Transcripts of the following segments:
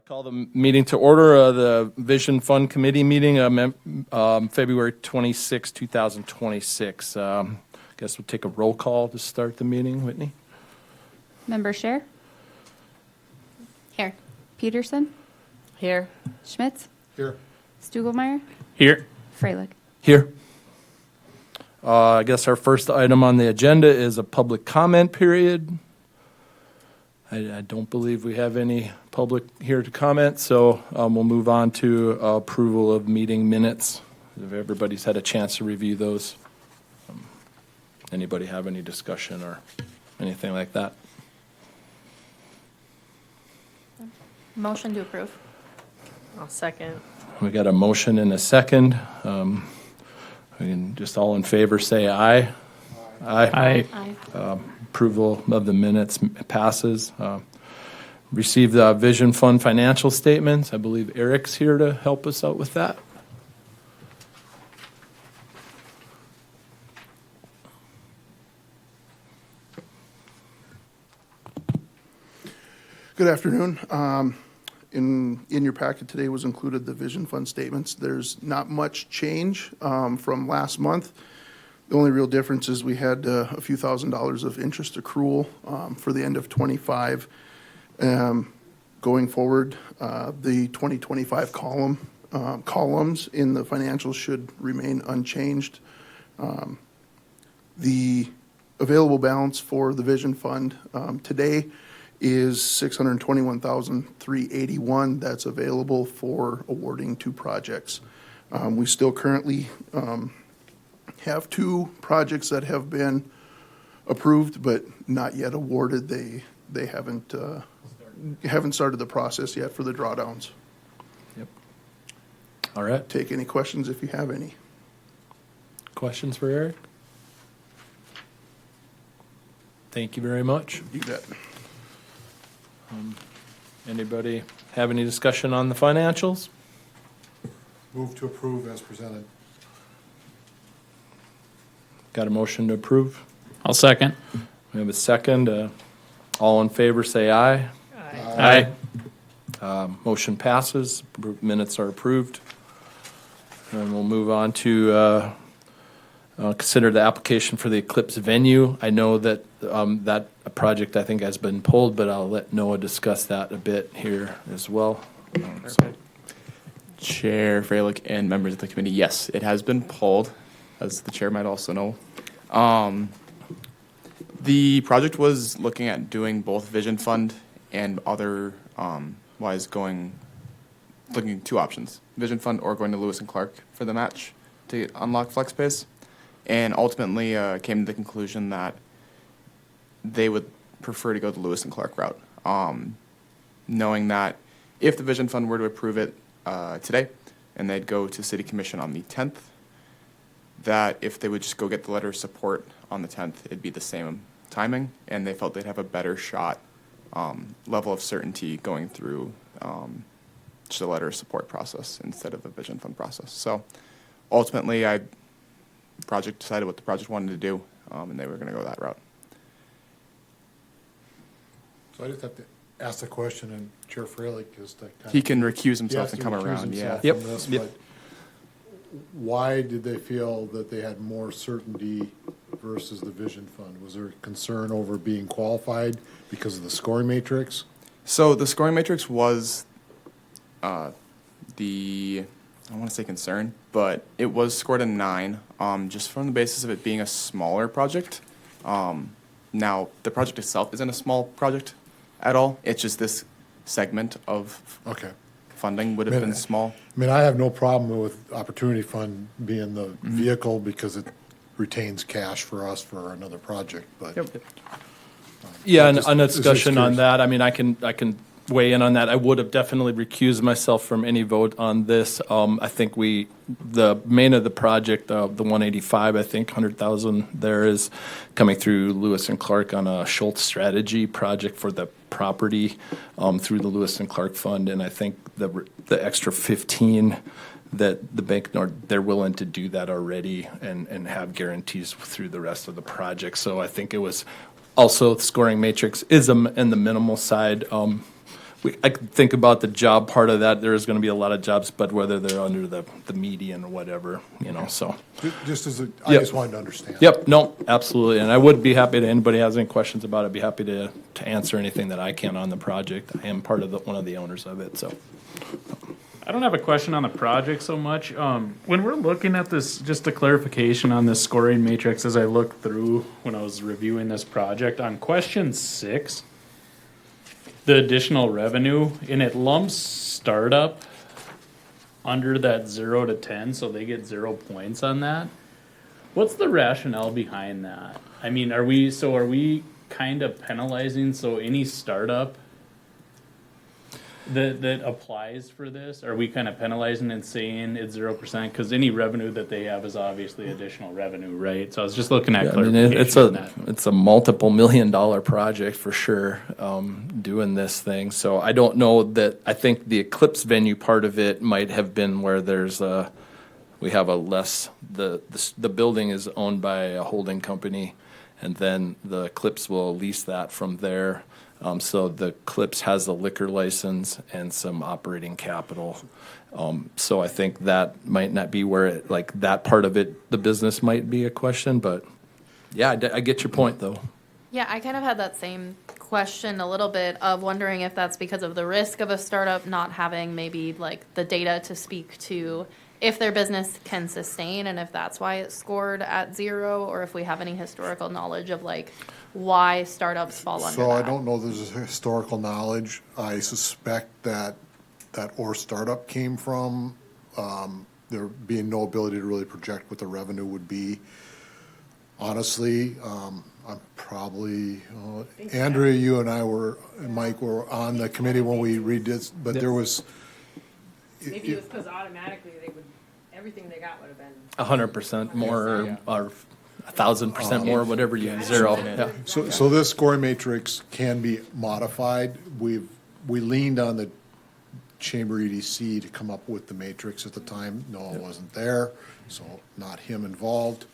Call the meeting to order, the Vision Fund Committee meeting, February 26, 2026. Guess we'll take a roll call to start the meeting. Whitney? Member Scher? Here. Peterson? Here. Schmitz? Here. Stugelmeyer? Here. Freilich? Here. I guess our first item on the agenda is a public comment period. I don't believe we have any public here to comment, so we'll move on to approval of meeting minutes. If everybody's had a chance to review those. Anybody have any discussion or anything like that? Motion to approve. I'll second. We got a motion and a second. We can just all in favor say aye. Aye. Aye. Approval of the minutes passes. Received the Vision Fund financial statements. I believe Eric's here to help us out with that. Good afternoon. In your packet today was included the Vision Fund statements. There's not much change from last month. The only real difference is we had a few $1,000s of interest accrual for the end of 25. Going forward, the 2025 columns in the financials should remain unchanged. The available balance for the Vision Fund today is $621,381. That's available for awarding 2 projects. We still currently have 2 projects that have been approved but not yet awarded. They haven't started the process yet for the drawdowns. Yep. All right. Take any questions if you have any. Questions for Eric? Thank you very much. You bet. Anybody have any discussion on the financials? Move to approve as presented. Got a motion to approve? I'll second. We have a second. All in favor say aye. Aye. Motion passes. Minutes are approved. And we'll move on to consider the application for the Eclipse venue. I know that that project I think has been pulled, but I'll let Noah discuss that a bit here as well. Chair Freilich and members of the committee, yes, it has been pulled, as the chair might also know. The project was looking at doing both Vision Fund and other looking at 2 options, Vision Fund or going to Lewis and Clark for the match to unlock flex space, and ultimately came to the conclusion that they would prefer to go the Lewis and Clark route, knowing that if the Vision Fund were to approve it today and they'd go to City Commission on the 10th, that if they would just go get the letter of support on the 10th, it'd be the same timing, and they felt they'd have a better shot, level of certainty going through just a letter of support process instead of a Vision Fund process. So ultimately, project decided what the project wanted to do, and they were going to go that route. So I just have to ask the question, and Chair Freilich is to kind He can recuse himself and to come recuse around. Yeah. himself Yep, from this, yep. but why did they feel that they had more certainty versus the Vision Fund? Was there concern over being qualified because of the scoring matrix? So the scoring matrix was I want to say concern, but it was scored a 9, just from the basis of it being a smaller project. Now, the project itself isn't a small project at all. It's just this segment of Okay. funding would have been small. I mean, I have no problem with Opportunity Fund being the vehicle because it retains cash for us for another project, but. Yep. Yeah, and Just- a it's just discussion on curious. that. I mean, I can weigh in on that. I would have definitely recused myself from any vote on this. I think the main of the project, the 185, I think 100,000 there is coming through Lewis and Clark on a Schultz strategy project for the property through the Lewis and Clark Fund, and I think the extra 15 that the bank, they're willing to do that already and have guarantees through the rest of the project. So I think it was also the scoring matrix is in the minimal side. I could think about the job part of that. There's gonna be a lot of jobs, but whether they're under the median or whatever, so. Just as I Yep. just wanted to understand. Yep, no, absolutely, and I would be happy to, anybody has any questions about it, I'd be happy to answer anything that I can on the project. I am part of one of the owners of it, so. I don't have a question on the project so much. When we're looking at this, just a clarification on this scoring matrix as I looked through when I was reviewing this project, on question 6, the additional revenue, and it lumps startup under that 0 to 10, so they get 0 points on that. What's the rationale behind that? I mean, are we kind of penalizing, so any startup that applies for this, are we kind of penalizing and saying it's 0%? Because any revenue that they have is obviously additional revenue, right? So I was just looking at Yeah, I mean, clarification on that. it's a multiple $1 million project for sure, doing this thing. So I don't know that, I think the Eclipse venue part of it might have been where we have a less, the building is owned by a holding company, and then the Eclipse will lease that from there. So the Eclipse has a liquor license and some operating capital. So I think that might not be where it, like that part of it, the business might be a question, but yeah, I get your point though. Yeah, I kind of had that same question a little bit of wondering if that's because of the risk of a startup not having maybe like the data to speak to if their business can sustain, and if that's why it's scored at 0, or if we have any historical knowledge of like why startups fall under So that. I don't know if there's historical knowledge. I suspect that or startup came from there being no ability to really project what the revenue would be. Honestly, I'm probably, Andrea, you and Mike were on the committee when we redid, but there was. Maybe it was because automatically everything they got would have been. 100% more or 1,000% more, whatever you, 0, yeah. So this scoring matrix can be modified. We leaned on the Chamber EDC to come up with the matrix at the time. Noah wasn't there, so not him involved,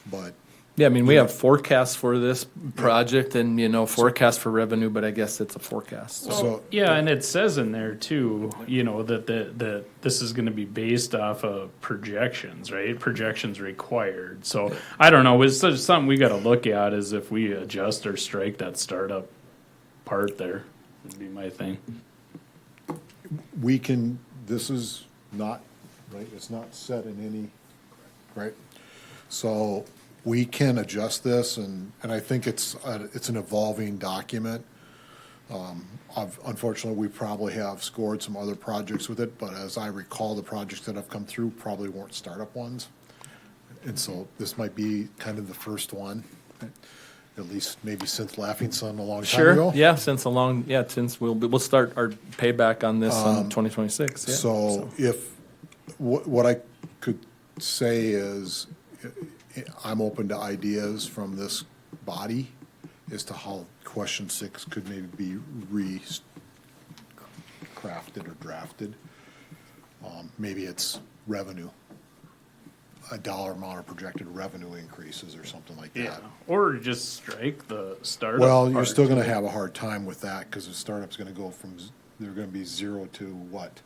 but. Yeah, I mean, we have forecasts for this project and, forecast for revenue, but I guess it's a forecast. So Yeah, and it says in there too, that this is gonna be based off of projections, right? Projections required. So I don't know, it's just something we gotta look at is if we adjust or strike that startup part there, would be my thing. we can, this is not, right, it's not set in any, right? So we can adjust this, and I think it's an evolving document. Unfortunately, we probably have scored some other projects with it, but as I recall, the projects that have come through probably weren't startup ones. And so this might be kind of the first one, at least maybe since Laughing Sun a long time ago. Sure, yeah, since we'll start our payback on this on 2026, yeah. So if, what I could say is, I'm open to ideas from this body as to how question 6 could maybe be crafted or drafted. Maybe it's revenue, a dollar amount of projected revenue increases or something like Yeah, that. or just strike the startup. Well, you're part. still gonna have a hard time with that, because the startup's gonna go from, they're gonna be 0 to what?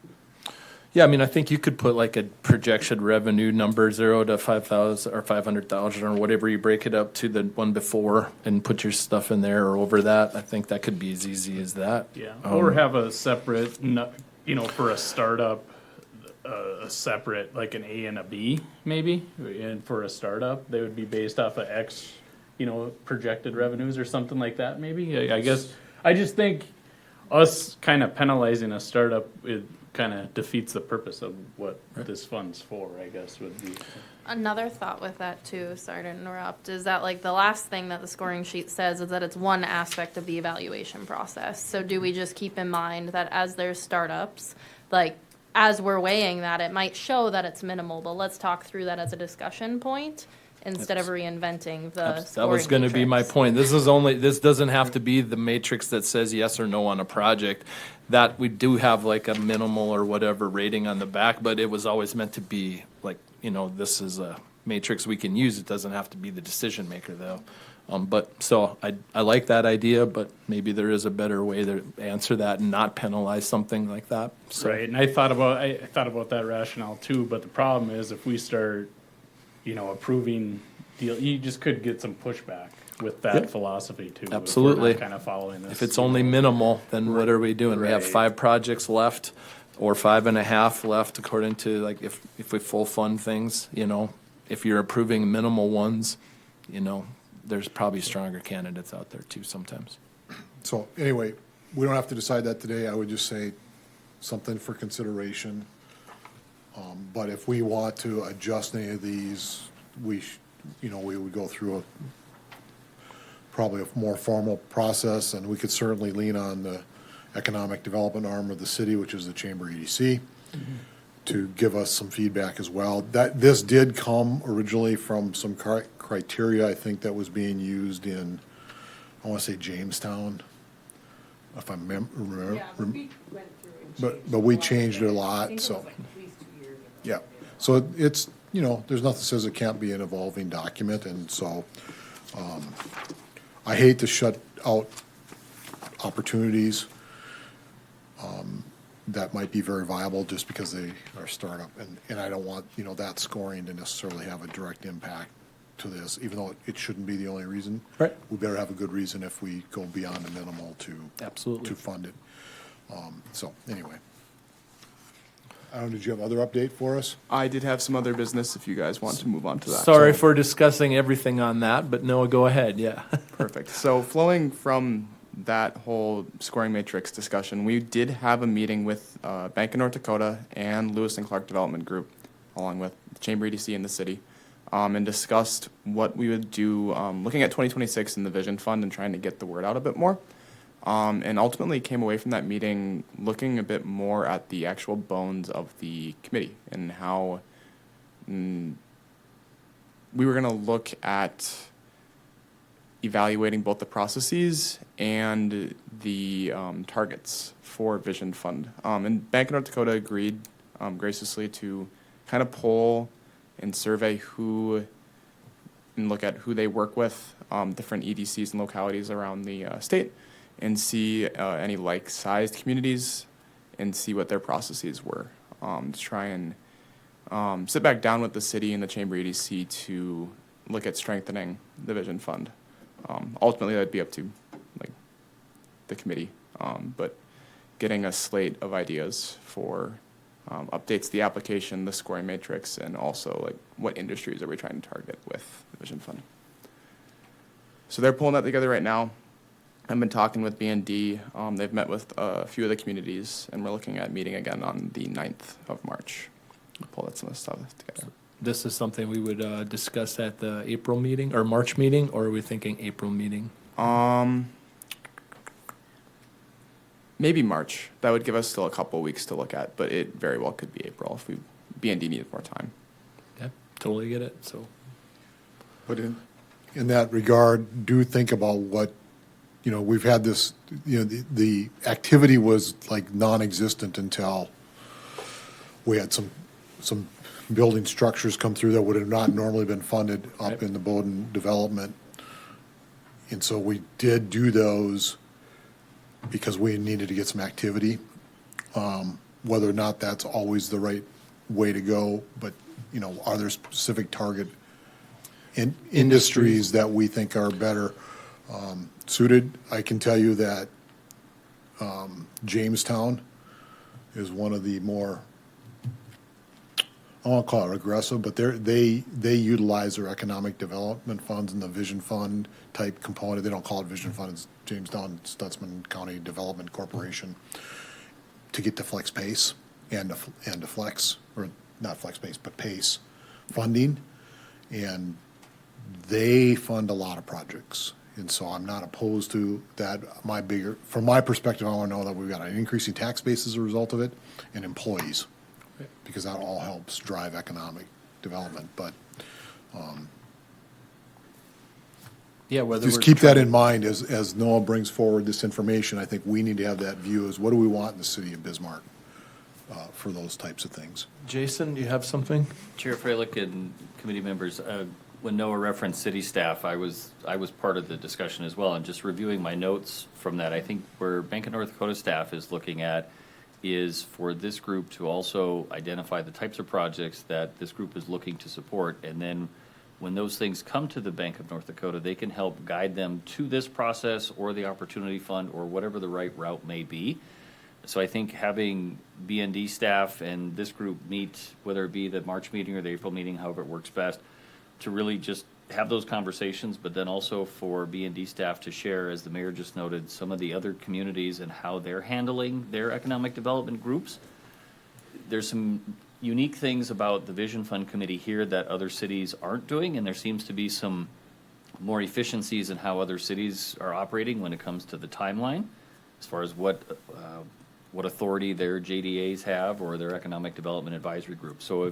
Yeah, I mean, I think you could put like a projection revenue number, 0 to 5,000 or 500,000 or whatever you break it up to the one before and put your stuff in there or over that. I think that could be as easy as that. Yeah, or have a separate, for a startup, a separate, like an A and a B, maybe, and for a startup, they would be based off of X, projected revenues or something like that, maybe. I guess, I just think us kind of penalizing a startup, it kind of defeats the purpose of what this fund's for, I guess, would be. Another thought with that too, sorry to interrupt, is that like the last thing that the scoring sheet says is that it's one aspect of the evaluation process. So do we just keep in mind that as there's startups, like as we're weighing that, it might show that it's minimal, but let's talk through that as a discussion point instead of reinventing the That was scoring gonna be my matrix. point. This doesn't have to be the matrix that says yes or no on a project. That we do have like a minimal or whatever rating on the back, but it was always meant to be like, this is a matrix we can use. It doesn't have to be the decision maker though. But, so I like that idea, but maybe there is a better way to answer that and not penalize something like that. So, Right, and I thought about that rationale too, but the problem is if we start, approving deal, you just could get some pushback with that Yep. philosophy too. Absolutely. Kind of following this. if it's only minimal, then what are we doing? We have Right. 5 projects left, or 5.5 left, according to, like, if we full fund things, if you're approving minimal ones, there's probably stronger candidates out there too sometimes. So anyway, we don't have to decide that today. I would just say something for consideration. But if we want to adjust any of these, we would go through probably a more formal process, and we could certainly lean on the economic development arm of the city, which is the Chamber EDC, to give us some feedback as well. This did come originally from some criteria, I think, that was being used in, I want to say Jamestown, if I remember. Yeah, but we went through and changed. But we lot of changed it a things. lot, I think it so. was like at least 2 years ago. Yeah, so it's, there's nothing that says it can't be an evolving document, and so, I hate to shut out opportunities, that might be very viable just because they are startup, and I don't want, that scoring to necessarily have a direct impact to this, even though it shouldn't be the only reason. Right. We better have a good reason if we go beyond the minimal to. Absolutely. To fund it. So, anyway. I don't know, did you have other update for us? I did have some other business if you guys want to move on to that. Sorry So- for discussing everything on that, but no, go ahead, yeah. Perfect. So flowing from that whole scoring matrix discussion, we did have a meeting with Bank of North Dakota and Lewis and Clark Development Group, along with the Chamber EDC and the city, and discussed what we would do, looking at 2026 in the Vision Fund and trying to get the word out a bit more. And ultimately came away from that meeting looking a bit more at the actual bones of the committee and how we were going to look at evaluating both the processes and the targets for Vision Fund. And Bank of North Dakota agreed graciously to kind of poll and survey who and look at who they work with, different EDCs and localities around the state, and see any like-sized communities and see what their processes were, to try and sit back down with the city and the Chamber EDC to look at strengthening the Vision Fund. Ultimately, that'd be up to the committee, but getting a slate of ideas for updates to the application, the scoring matrix, and also what industries are we trying to target with the Vision Fund. So they're pulling that together right now. I've been talking with B&D. They've met with a few of the communities, and we're looking at meeting again on the 9th of March. Pull that some of the stuff together. This is something we would discuss at the April meeting, or March meeting, or are we thinking April meeting? Maybe March. That would give us still a couple of weeks to look at, but it very well could be April if B&D needed more time. Yeah, totally get it, so. But in that regard, do think about what, we've had this, the activity was like non-existent until we had some building structures come through that would have not normally been funded up Right. in the Bowden development. And so we did do those because we needed to get some activity. Whether or not that's always the right way to go, but, are there specific target industries that we think are better suited? I can tell you that Jamestown is one of the more, I won't call it aggressive, but they utilize their economic development funds and the Vision Fund type component. They don't call it Vision Fund, it's Jamestown Stutzman County Development Corporation, to get to flex pace and to flex, or not flex pace, but pace funding. And they fund a lot of projects. And so I'm not opposed to that. From my perspective, I want to know that we've got an increasing tax base as a result of it, and employees, because that all helps drive economic development. But Yeah, whether just we're keep that trying- in mind as Noah brings forward this information. I think we need to have that view as what do we want in the city of Bismarck for those types of things. Jason, do you have something? Chair Freilich and committee members, when Noah referenced city staff, I was part of the discussion as well, and just reviewing my notes from that, I think where Bank of North Dakota staff is looking at is for this group to also identify the types of projects that this group is looking to support, and then when those things come to the Bank of North Dakota, they can help guide them to this process or the Opportunity Fund or whatever the right route may be. So I think having BND staff and this group meet, whether it be the March meeting or the April meeting, however it works best, to really just have those conversations, but then also for BND staff to share, as the mayor just noted, some of the other communities and how they're handling their economic development groups. There's some unique things about the Vision Fund Committee here that other cities aren't doing, and there seems to be some more efficiencies in how other cities are operating when it comes to the timeline, as far as what authority their JDAs have or their Economic Development Advisory Group. So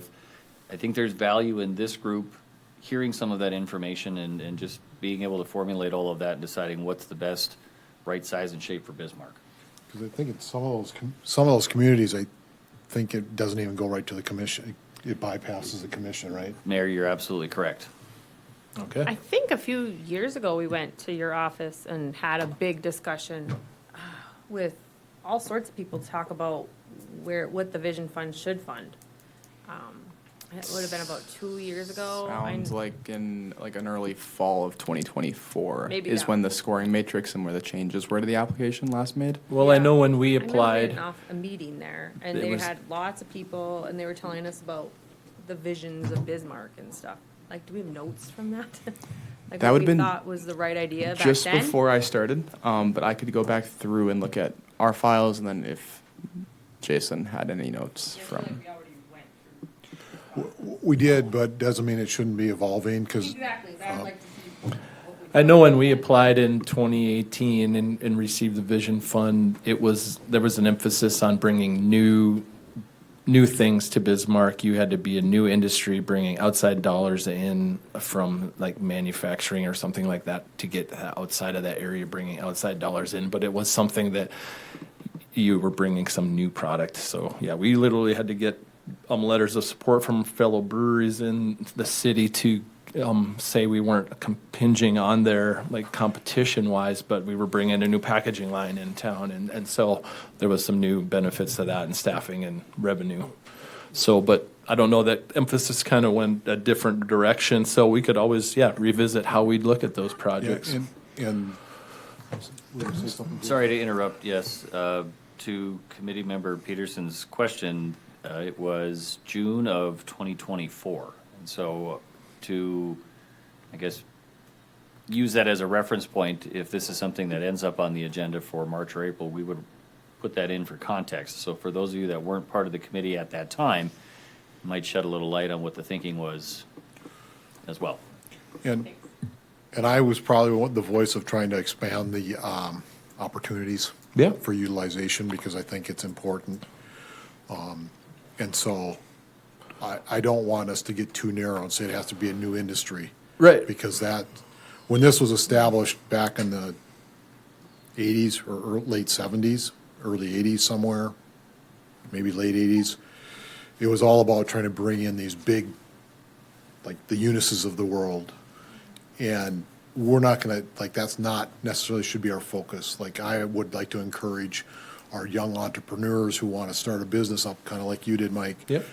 I think there's value in this group hearing some of that information and just being able to formulate all of that and deciding what's the best right size and shape for Bismarck. Because I think in some of those communities, I think it doesn't even go right to the commission. It bypasses the commission, right? Mayor, you're absolutely correct. Okay. I think a few years ago, we went to your office and had a big discussion with all sorts of people to talk about what the Vision Fund should fund. It would have been about 2 years ago. Sounds like in like an early fall of 2024 Maybe is that when the was- scoring matrix and where the changes were to the application last made. Well, I know when we I remember applied, getting off a meeting there, and It they was- had lots of people, and they were telling us about the visions of Bismarck and stuff. Like, do we have notes from that? Like, That what would've we been thought was the right idea back Just then? before I started, but I could go back through and look at our files, and then if Jason had any notes from. We did, but doesn't mean it shouldn't be evolving, because Exactly, I'd like to see. I know when we applied in 2018 and received the Vision Fund, there was an emphasis on bringing new things to Bismarck. You had to be a new industry, bringing outside dollars in from like manufacturing or something like that to get outside of that area, bringing outside dollars in. But it was something that you were bringing some new product. So yeah, we literally had to get letters of support from fellow breweries in the city to say we weren't impinging on their like competition wise, but we were bringing a new packaging line in town, and so there was some new benefits to that and staffing and revenue. So, but I don't know, that emphasis kind of went a different direction, so we could always revisit how we'd look at those projects. and were you gonna say something? Sorry to interrupt, yes. To Committee Member Peterson's question, it was June of 2024. And so to, I guess, use that as a reference point, if this is something that ends up on the agenda for March or April, we would put that in for context. So for those of you that weren't part of the committee at that time, it might shed a little light on what the thinking was as well. And I was probably the voice of trying to expand the opportunities Yeah. for utilization, because I think it's important. And so I don't want us to get too narrow and say it has to be a new industry. Right. Because when this was established back in the 80s or late 70s, early 80s somewhere, maybe late 80s, it was all about trying to bring in these big, like the Unisys of the world. And we're not going to, that's not necessarily should be our focus. Like, I would like to encourage our young entrepreneurs who want to start a business up, kind of like you did, Mike. Yep.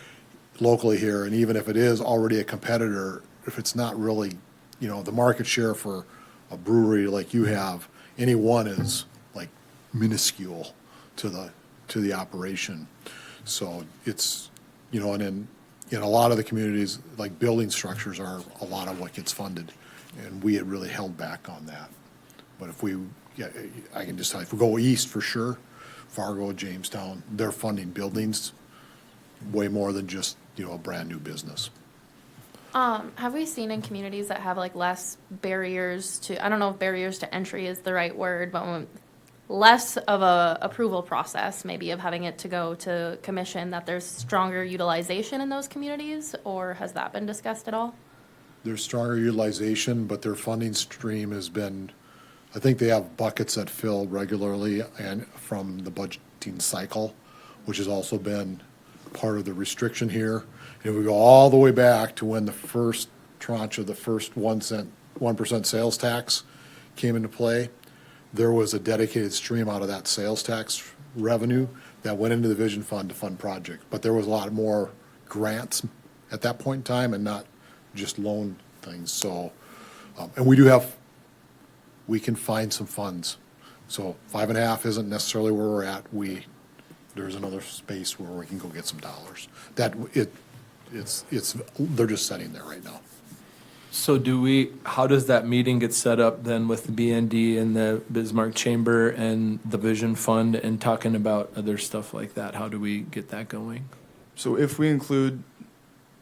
Locally here, and even if it is already a competitor, if it's not really, the market share for a brewery like you have, any one is like minuscule to the operation. So it's, and in a lot of the communities, like building structures are a lot of what gets funded, and we had really held back on that. But I can just tell you, if we go east for sure, Fargo, Jamestown, they're funding buildings way more than just, a brand new business. Have we seen in communities that have like less barriers to, I don't know if barriers to entry is the right word, but less of a approval process, maybe of having it to go to commission, that there's stronger utilization in those communities, or has that been discussed at all? There's stronger utilization, but their funding stream has been, I think they have buckets that fill regularly and from the budgeting cycle, which has also been part of the restriction here. And we go all the way back to when the first tranche of the first 1% sales tax came into play, there was a dedicated stream out of that sales tax revenue that went into the vision fund to fund projects. But there was a lot more grants at that point in time and not just loan things. So, and we can find some funds. So 5.5 isn't necessarily where we're at. There's another space where we can go get some dollars. They're just sitting there right now. So how does that meeting get set up then with the BND and the Bismarck Chamber and the Vision Fund and talking about other stuff like that? How do we get that going? So if we include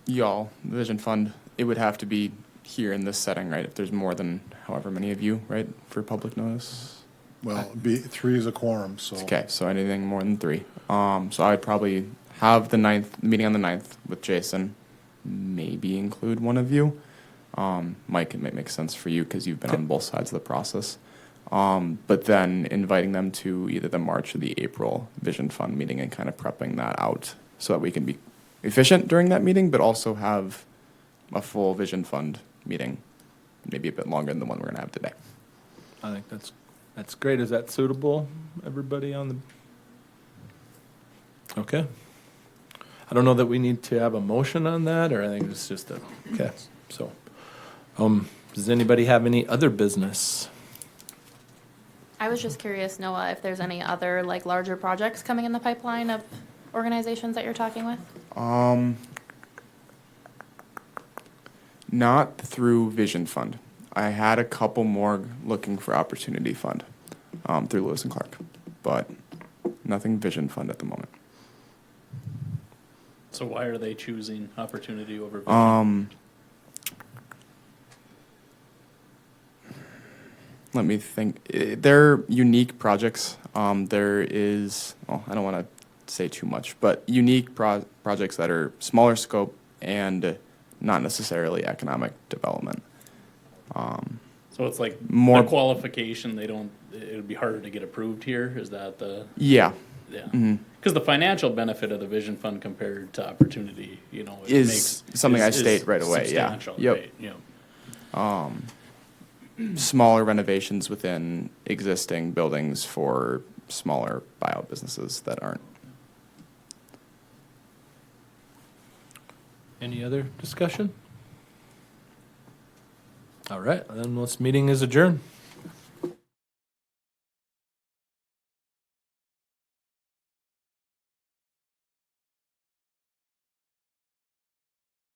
y'all, the Vision Fund, it would have to be here in this setting, right? If there's more than however many of you, right, for public notice? Well, 3 is a quorum, so. Okay, so anything more than 3. So I'd probably have the meeting on the 9th with Jason, maybe include one of you. Mike, it might make sense for you because you've been on both sides of the process. But then inviting them to either the March or the April Vision Fund meeting and kind of prepping that out so that we can be efficient during that meeting, but also have a full Vision Fund meeting, maybe a bit longer than the one we're going to have today. I think that's great. Is that suitable, everybody on the? Okay. I don't know that we need to have a motion on that, or I think it's just okay. So, does anybody have any other business? I was just curious, Noah, if there's any other like larger projects coming in the pipeline of organizations that you're talking with? Not through Vision Fund. I had a couple more looking for Opportunity Fund through Lewis and Clark, but nothing Vision Fund at the moment. So why are they choosing opportunity over vision? Let me think. They're unique projects. There is, well, I don't want to say too much, but unique projects that are smaller scope and not necessarily economic development. So it's like more the qualification, it would be harder to get approved here, is that the? Yeah. Yeah. Mhm. Because the financial benefit of the vision fund compared to opportunity, it Is something I is state right away, yeah. substantial, Yep. right? Smaller renovations within existing buildings for smaller buyout businesses that aren't. Any other discussion? All right, then this meeting is adjourned.